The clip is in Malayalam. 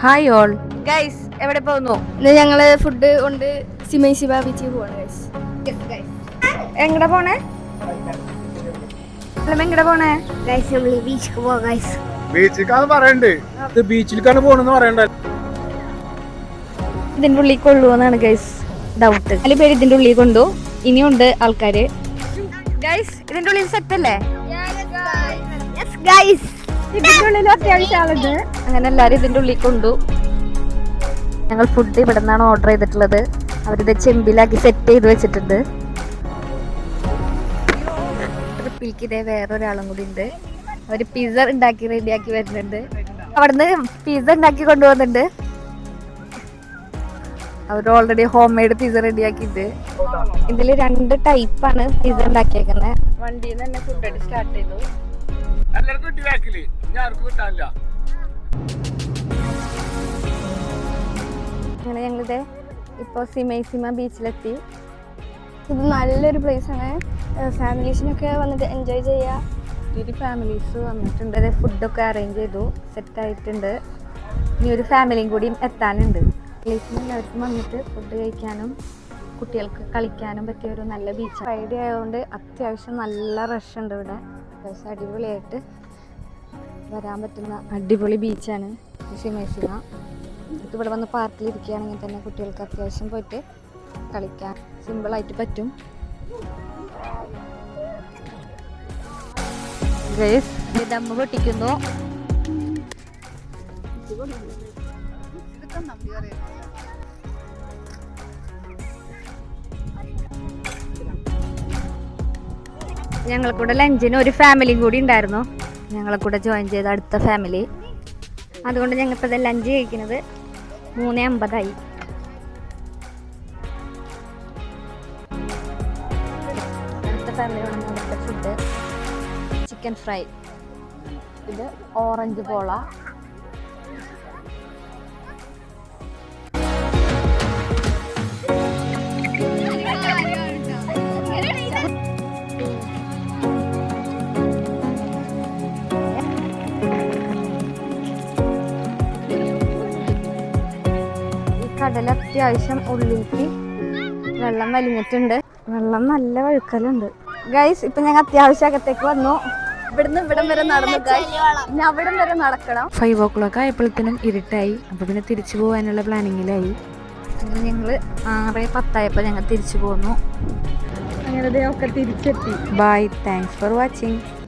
ഹായ് ഓൾ ഗൈസ്, എവിടെ പോകുന്നു? ഇന്ന് ഞങ്ങള് ഫുഡ് കൊണ്ട് സിമൈസിബ ബീച്ചിൽ പോവാണ് ഗൈസ്. എങ്ങടെ പോണേ? എങ്ങടെ പോണേ? ഗൈസ് നമ്മൾ ബീച്ചിൽ പോവാ ഗൈസ്. ബീച്ചിലേക്കാണ് പറയണ്ടേ, ഇത് ബീച്ചിലേക്കാണ് പോണെന്ന് പറയണ്ട. ഇതിന്റെ ഉള്ളിൽ കൊള്ളുവെന്നാണ് ഗൈസ് ഡൗട്ട്. 4 പേര് ഇതിന്റെ ഉള്ളിൽ കൊണ്ടു. ഇനിയുണ്ട് ആൾക്കാര്. ഗൈസ്, ഇതിന്റെ ഉള്ളിൽ സെറ്റ് അല്ലേ? ഇതിന്റെ ഉള്ളിൽ അത്യാവശ്യം ആളുണ്ട്. അങ്ങനെ എല്ലാരും ഇതിന്റെ ഉള്ളിൽ കൊണ്ടു. ഞങ്ങൾ ഫുഡ് ഇവിടെ നിന്നാണ് ഓർഡർ ചെയ്തിട്ടുള്ളത്. അവരിത് ചെമ്പിലാക്കി സെറ്റ് ചെയ്ത് വെച്ചിട്ടുണ്ട്. ട്രിപ്പിലേക്ക് ഇതേ വേറൊരാളും കൂടി ഉണ്ട്. അവര് പിസ്സ ഉണ്ടാക്കി റെഡിയാക്കി വരുന്നുണ്ട്. അവിടുന്ന് പിസ്സ ഉണ്ടാക്കി കൊണ്ടുപോകുന്നുണ്ട്. അവർ ഓൾറെഡി ഹോം മെയ്ഡ് പിസ്സ റെഡിയാക്കിയിട്ട്. ഇതിൽ 2 ടൈപ്പാണ് പിസ്സ ഉണ്ടാക്കിയേക്കുന്നത്. വണ്ടിയിൽ നിന്ന് തന്നെ ഫുഡ് അടി സ്റ്റാർട്ട് ചെയ്തു. അങ്ങനെ ഞങ്ങളിത് ഇപ്പോൾ സിമൈസിമ ബീച്ചിലെത്തി. ഇത് നല്ലൊരു പ്ലേസ് ആണ്. ഫാമിലീസിനൊക്കെ വന്നിട്ട് എൻജോയ് ചെയ്യാം. ഒത്തിരി ഫാമിലീസ് വന്നിട്ടുണ്ട്. ഫുഡൊക്കെ അറേഞ്ച് ചെയ്തു, സെറ്റ് ആയിട്ടുണ്ട്. ഇനി ഒരു ഫാമിലിയും കൂടിയും എത്താനുണ്ട്. പ്ലേസിൽ എല്ലാവർക്കും വന്നിട്ട് ഫുഡ് കഴിക്കാനും കുട്ടികൾക്ക് കളിക്കാനും പറ്റിയ ഒരു നല്ല ബീച്ച്. ഫ്രൈഡേ ആയതുകൊണ്ട് അത്യാവശ്യം നല്ല റഷ് ഉണ്ട് ഇവിടെ. അത്യാവശ്യം അടിപൊളിയായിട്ട് വരാൻ പറ്റുന്ന അടിപൊളി ബീച്ചാണ് സിമൈസിമ. ഇവിടെ വന്ന് പാർക്കിൽ ഇരിക്കുകയാണെങ്കിൽ തന്നെ കുട്ടികൾക്ക് അത്യാവശ്യം പോയിട്ട് കളിക്കാൻ സിമ്പിളായിട്ട് പറ്റും. ദമ്മ് പൊട്ടിക്കുന്നു. ഞങ്ങളെ കൂടെ ലഞ്ചിന് ഒരു ഫാമിലിയും കൂടി ഉണ്ടായിരുന്നു. ഞങ്ങളെ കൂടെ ജോയിൻ ചെയ്ത അടുത്ത ഫാമിലി. അതുകൊണ്ട് ഞങ്ങളിപ്പോൾ ലഞ്ച് കഴിക്കുന്നത് 3:50 അടുത്ത ഫാമിലിയോട് ഞങ്ങളുടെ ഫുഡ് ചിക്കൻ ഫ്രൈ, ഇത് ഓറഞ്ച് പോള, കടൽ അത്യാവശ്യം ഉള്ളിലേക്ക് വെള്ളം വലിഞ്ഞിട്ടുണ്ട്. വെള്ളം നല്ല വഴുക്കലുണ്ട് ഗൈസ്. ഇപ്പൊ ഞങ്ങൾ അത്യാവശ്യം അകത്തേക്ക് വന്നു. ഇവിടുന്ന് ഇവിടം വരെ നടന്നു ഗൈസ്. ഇനി അവിടം വരെ നടക്കണം. 5 o'clock ആയപ്പോഴത്തേനും ഇരുട്ടായി. അപ്പൊ പിന്നെ തിരിച്ചു പോകാനുള്ള പ്ലാനിങ്ങിലായി. ഞങ്ങള് 6:10 ആയപ്പോൾ ഞങ്ങൾ തിരിച്ചു പോന്നു. അങ്ങനെ ഒക്കെ തിരിച്ചെത്തി. Bye, thanks for watching.